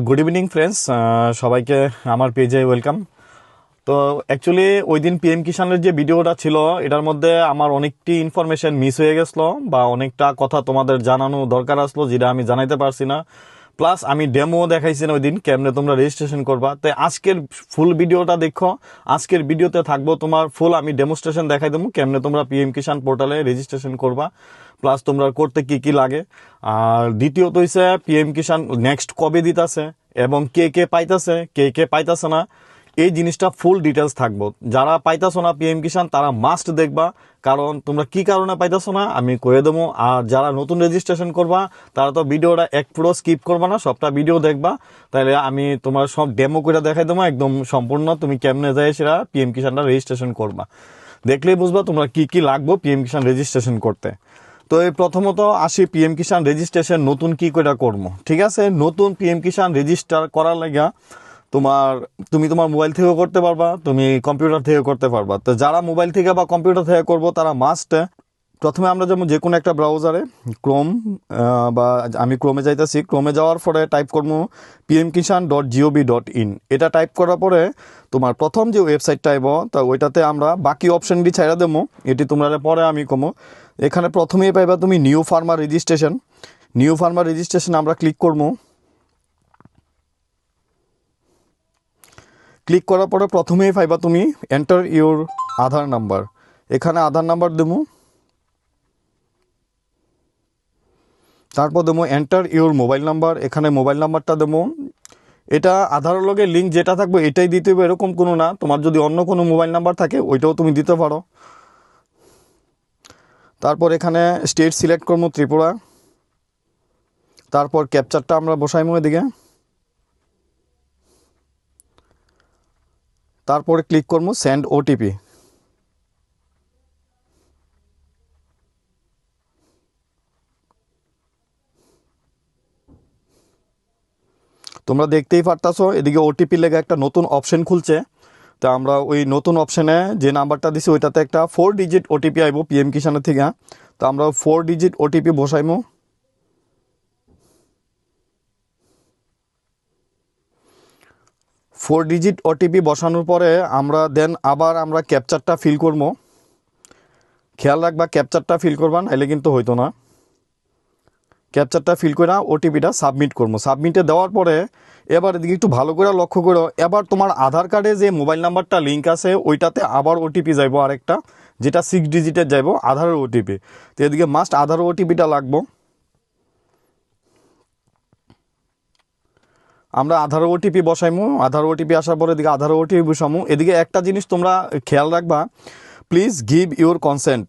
Good evening friends, সবাইকে আমার পেজে ওয়েলকাম। তো অ্যাকচুয়ালি ওই দিন পিএম কিষানের যে ভিডিওটা ছিল এটার মধ্যে আমার অনেকটি ইনফরমেশন মিস হয়ে গেছিলো বা অনেকটা কথা তোমাদের জানানো দরকার আসলো যেটা আমি জানাইতে পারছি না। প্লাস আমি ডেমো দেখাইছি না ওই দিন কেমনে তোমরা রেজিস্ট্রেশন করবা। তাই আজকের ফুল ভিডিওটা দেখো। আজকের ভিডিওতে থাকবো তোমার ফুল আমি ডেমোস্ট্রেশন দেখাই দেবো কেমনে তোমরা পিএম কিষান পোর্টালে রেজিস্ট্রেশন করবা, প্লাস তোমরা করতে কি কি লাগে। আর দ্বিতীয়ত হইছে পিএম কিষান নেক্সট কবে দিতেছে এবং কে কে পাইতেছে কে কে পাইতেছে না, এই জিনিসটা ফুল ডিটেলস থাকবো। যারা পাইতেছো না পিএম কিষান তারা মাস্ট দেখবা, কারণ তোমরা কি কারণে পাইতেছো না আমি কয়ে দেবো। আর যারা নতুন রেজিস্ট্রেশন করবা তারা তো ভিডিওটা এক পুরো স্কিপ করবা না, সবটা ভিডিও দেখবা। তাহলে আমি তোমার সব ডেমো করে দেখাই দেবো একদম সম্পূর্ণ, তুমি কেমনে যায় সেটা পিএম কিষানটা রেজিস্ট্রেশন করবা। দেখলেই বুঝবা তোমরা কি কি লাগবো পিএম কিষান রেজিস্ট্রেশন করতে। তো এই প্রথমত আসি পিএম কিষান রেজিস্ট্রেশন নতুন কি করে করবো। ঠিক আছে, নতুন পিএম কিষান রেজিস্টার করার লাগা তুমি তোমার মোবাইল থেকেও করতে পারবা, তুমি কম্পিউটার থেকে করতে পারবা। তো যারা মোবাইল থেকে বা কম্পিউটার থেকে করবো তারা মাস্ট প্রথমে আমরা যেমন যে কোনো একটা ব্রাউজারে ক্রোম বা আমি ক্রোমে যাইতেছি, ক্রোমে যাওয়ার পরে টাইপ করবো pmkishan.gov.in। এটা টাইপ করার পরে তোমার প্রথম যে ওয়েবসাইটটা আইব তা ওইটাতে আমরা বাকি অপশনটি ছাইড়া দেবো, এটি তোমরা পরে আমি কমো। এখানে প্রথমেই পাইবা তুমি new farmer registration. New farmer registration আমরা ক্লিক করবো। ক্লিক করার পরে প্রথমেই পাইবা তুমি এন্টার ইউর আধার নাম্বার। এখানে আধার নাম্বার দেবো, তারপর দেবো এন্টার ইউর মোবাইল নাম্বার। এখানে মোবাইল নাম্বারটা দেবো। এটা আধারের লগে লিঙ্ক যেটা থাকবে এটাই দিতে হবে এরকম কোনো না, তোমার যদি অন্য কোনো মোবাইল নাম্বার থাকে ওইটাও তুমি দিতে পারো। তারপর এখানে স্টেট সিলেক্ট করবো ত্রিপুরা। তারপর ক্যাপচারটা আমরা বসাইমো এদিকে। তারপরে ক্লিক করবো সেন্ড ওটিপি। তোমরা দেখতেই পারতাছো এদিকে ওটিপি লেগে একটা নতুন অপশন খুলছে। তো আমরা ওই নতুন অপশনে যে নাম্বারটা দিছি ওইটাতে একটা 4 ডিজিট ওটিপি আইব পিএম কিষানের থেকে। তো আমরা 4 ডিজিট ওটিপি বসাইমো। 4 ডিজিট ওটিপি বসানোর পরে আমরা আবার আমরা ক্যাপচারটা ফিল করবো। খেয়াল রাখবা ক্যাপচারটা ফিল করবা, নাহলে কিন্তু হইতো না। ক্যাপচারটা ফিল করে ওটিপিটা সাবমিট করবো। সাবমিটে দেওয়ার পরে এবার এদিকে একটু ভালো করে লক্ষ্য করো, এবার তোমার আধার কার্ডে যে মোবাইল নাম্বারটা লিঙ্ক আছে ওইটাতে আবার ওটিপি যাইবো আরেকটা, যেটা 6 ডিজিটের যাইবো আধারের ওটিপি। তো এদিকে মাস্ট আধার ওটিপিটা লাগবো। আমরা আধার ওটিপি বসাইমু। আধার ওটিপি আসার পরে এদিকে আধার ওটিপি বসামু। এদিকে একটা জিনিস তোমরা খেয়াল রাখবা, প্লিজ গিভ ইউর কনসেন্ট।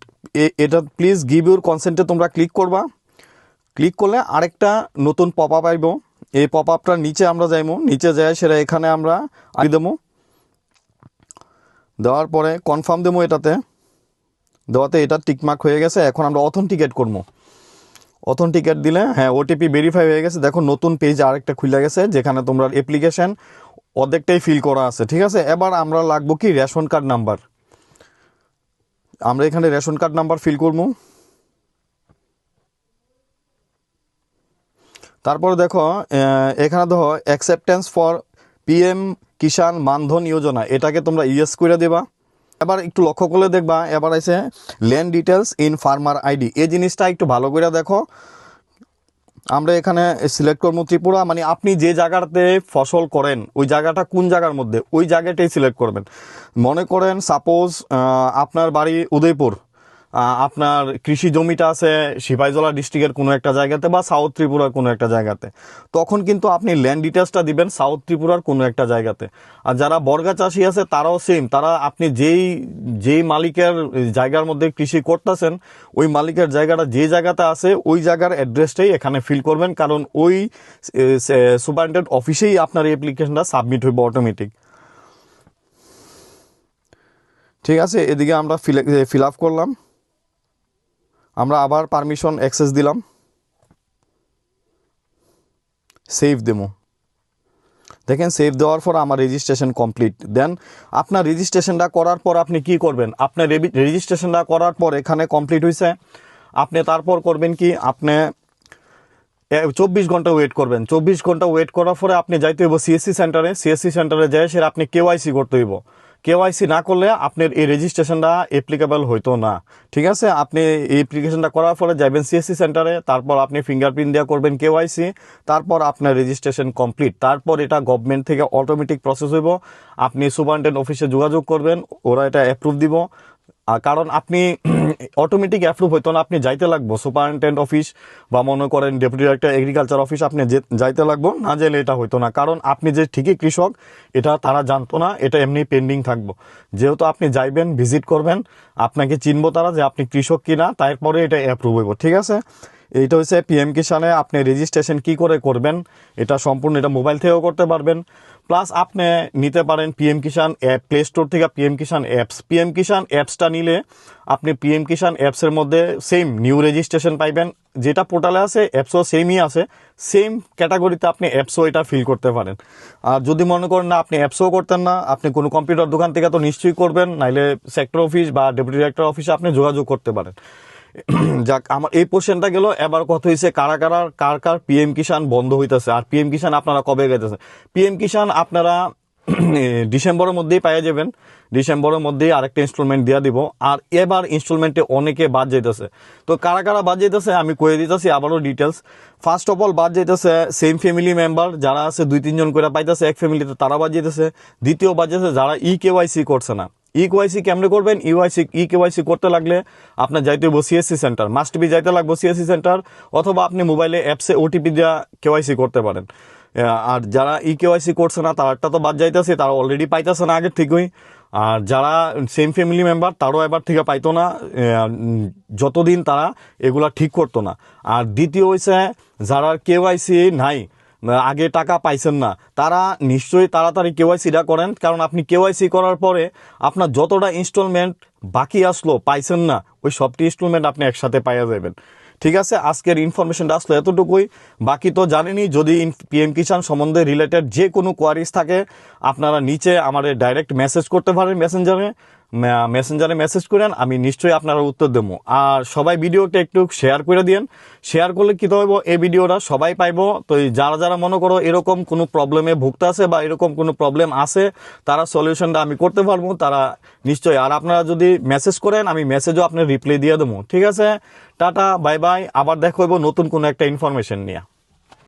এটা প্লিজ গিভ ইউর কনসেন্টে তোমরা ক্লিক করবা। ক্লিক করলে আরেকটা নতুন পপ আপ আইব। এই পপ আপটার নিচে আমরা যাইমু, নিচে যাই সেটা এখানে আমরা দেবো। দেওয়ার পরে কনফার্ম দেবো। দেওয়াতে এটা টিকমার্ক হয়ে গেছে। এখন আমরা অথেন্টিকেট করবো। অথেন্টিকেট দিলে হ্যাঁ ওটিপি ভেরিফাই হয়ে গেছে। দেখো নতুন পেজ আরেকটা খুলে গেছে যেখানে তোমরা অ্যাপ্লিকেশন অর্ধেকটাই ফিল করা আছে। ঠিক আছে, এবার আমরা লাগবো কি রেশন কার্ড নাম্বার। আমরা এখানে রেশন কার্ড নাম্বার ফিল করবো। তারপরে দেখো এখানে দেখো অ্যাকসেপ্টেন্স ফর পিএম কিষান মানধন যোজনা, এটাকে তোমরা ইয়েস করে দেবা। এবার একটু লক্ষ্য করলে দেখবা এবার আছে land details in farmer ID. এই জিনিসটা একটু ভালো করে দেখো। আমরা এখানে সিলেক্ট করবো ত্রিপুরা, মানে আপনি যে জায়গাতে ফসল করেন ওই জায়গাটা কোন জায়গার মধ্যে ওই জায়গাটাই সিলেক্ট করবেন। মনে করেন সাপোজ আপনার বাড়ি উদয়পুর, আপনার কৃষি জমিটা আছে সিপাহীজলা ডিস্ট্রিক্টের কোনো একটা জায়গাতে বা সাউথ ত্রিপুরার কোনো একটা জায়গাতে, তখন কিন্তু আপনি ল্যান্ড ডিটেলসটা দিবেন সাউথ ত্রিপুরার কোনো একটা জায়গাতে। আর যারা বর্গা চাষি আছে তারাও সেম, তারা আপনি যেই মালিকের জায়গার মধ্যে কৃষি করতেছেন ওই মালিকের জায়গাটা যে জায়গাতে আছে ওই জায়গার অ্যাড্রেসটাই এখানে ফিল করবেন, কারণ ওই সুপারিনটেন্ডেন্ট অফিসেই আপনার অ্যাপ্লিকেশনটা সাবমিট হইব অটোমেটিক। ঠিক আছে, এদিকে আমরা ফিল আপ করলাম। আমরা আবার পারমিশন অ্যাক্সেস দিলাম, সেভ দেবো। দেখেন সেভ দেওয়ার পর আমার রেজিস্ট্রেশন কমপ্লিট। দেন আপনার রেজিস্ট্রেশনটা করার পর আপনি কি করবেন, আপনার রেজিস্ট্রেশনটা করার পর এখানে কমপ্লিট হয়েছে, আপনি তারপর করবেন কি, আপনি 24 ঘন্টা ওয়েট করবেন। 24 ঘন্টা ওয়েট করার পরে আপনি যাইতে হইব সিএসসি সেন্টারে যাই সেটা আপনি কেওয়াইসি করতে হইব। কেওয়াইসি না করলে আপনার এই রেজিস্ট্রেশনটা অ্যাপ্লিকেবল হইতো না। ঠিক আছে, আপনি এই অ্যাপ্লিকেশনটা করার পরে যাবেন সিএসসি সেন্টারে, তারপর আপনি ফিঙ্গারপ্রিন্ট দিয়ে করবেন কেওয়াইসি, তারপর আপনার রেজিস্ট্রেশন কমপ্লিট। তারপর এটা গভর্নমেন্ট থেকে অটোমেটিক প্রসেস হইব। আপনি সুপারিনটেন্ডেন্ট অফিসে যোগাযোগ করবেন, ওরা এটা অ্যাপ্রুভ দিব। কারণ আপনি অটোমেটিক অ্যাপ্রুভ হইতো না, আপনি যাইতে লাগবো সুপারিনটেন্ডেন্ট অফিস বা মনে করেন ডেপুটি ডাইরেক্টর এগ্রিকালচার অফিস, আপনি যাইতে লাগবো, না যাইলে এটা হইতো না। কারণ আপনি যে ঠিকই কৃষক এটা তারা জানতো না, এটা এমনি পেন্ডিং থাকবো। যেহেতু আপনি যাইবেন, ভিজিট করবেন, আপনাকে চিনবো তারা যে আপনি কৃষক কিনা, তারপরে এটা অ্যাপ্রুভ হইব। ঠিক আছে, এইটা হচ্ছে পিএম কিষানে আপনি রেজিস্ট্রেশন কি করে করবেন, এটা সম্পূর্ণ এটা মোবাইল থেকেও করতে পারবেন। প্লাস আপনি নিতে পারেন পিএম কিষান অ্যাপ, প্লে স্টোর থেকে পিএম কিষান অ্যাপস। পিএম কিষান অ্যাপসটা নিলে আপনি পিএম কিষান অ্যাপসের মধ্যে সেম নিউ রেজিস্ট্রেশন পাইবেন, যেটা পোর্টালে আছে অ্যাপসও সেমই আছে, সেম ক্যাটাগরিতে আপনি অ্যাপসও এটা ফিল করতে পারেন। আর যদি মনে করেন না আপনি অ্যাপসও করতেন না, আপনি কোনো কম্পিউটার দোকান থেকে তো নিশ্চয়ই করবেন, নাইলে সেক্টর অফিস বা ডেপুটি ডিরেক্টর অফিসে আপনি যোগাযোগ করতে পারেন। যাক, আমার এই পোর্শনটা গেল। এবার কথা হয়েছে কার কার পিএম কিষান বন্ধ হইতেছে আর পিএম কিষান আপনারা কবে গেতেছে। পিএম কিষান আপনারা ডিসেম্বরের মধ্যেই পাইয়া যাবেন। ডিসেম্বরের মধ্যেই আরেকটা ইনস্টলমেন্ট দিয়া দিব। আর এবার ইনস্টলমেন্টে অনেকে বাদ যাইতেছে। তো কারা বাদ যাইতেছে আমি কয়ে দিতেছি আবারও ডিটেলস। ফার্স্ট অফ অল বাদ যাইতেছে সেম ফ্যামিলি মেম্বার যারা আছে 2-3 জন করে পাইতেছে এক ফ্যামিলিতে, তারা বাদ যাইতেছে। দ্বিতীয় বাদ যাইতেছে যারা কেওয়াইসি করছে না। কেওয়াইসি কেমনে করবেন? কেওয়াইসি করতে লাগলে আপনার যাইতে হইব সিএসসি সেন্টার, মাস্ট বি যাইতে লাগবে সিএসসি সেন্টার, অথবা আপনি মোবাইলে অ্যাপসে ওটিপি দেওয়া কেওয়াইসি করতে পারেন। আর যারা কেওয়াইসি করছে না তারটা তো বাদ যাইতেছে, তারা অলরেডি পাইতেছে না আগের ঠিকই। আর যারা সেম ফ্যামিলি মেম্বার তারও এবার থেকে পাইতো না যতদিন তারা এগুলা ঠিক করতো না। আর দ্বিতীয় হয়েছে যারা কেওয়াইসি নাই, আগে টাকা পাইছেন না, তারা নিশ্চয়ই তাড়াতাড়ি কেওয়াইসিটা করেন। কারণ আপনি কেওয়াইসি করার পরে আপনার যতটা ইনস্টলমেন্ট বাকি আসলো পাইছেন না, ওই সবটি ইনস্টলমেন্ট আপনি একসাথে পাইয়া যাবেন। ঠিক আছে, আজকের ইনফরমেশনটা আসলো এতটুকুই। বাকি তো জানেনই, যদি পিএম কিষাণ সম্বন্ধে রিলেটেড যে কোনো কোয়ারিজ থাকে আপনারা নিচে আমাদের ডাইরেক্ট মেসেজ করতে পারেন, মেসেঞ্জারে মেসেজ করেন, আমি নিশ্চয়ই আপনারা উত্তর দেবো। আর সবাই ভিডিওটা একটু শেয়ার করে দিন। শেয়ার করলে কী হইব, এই ভিডিওটা সবাই পাইবো। তো যারা মনে করো এরকম কোনো প্রবলেমে ভুগতে আছে বা এরকম কোনো প্রবলেম আছে, তারা সলিউশনটা আমি করতে পারবো, তারা নিশ্চয়ই। আর আপনারা যদি মেসেজ করেন আমি মেসেজও আপনার রিপ্লাই দিয়ে দেবো। ঠিক আছে, টাটা, বাই বাই, আবার দেখা হইব নতুন কোনো একটা ইনফরমেশন নিয়ে।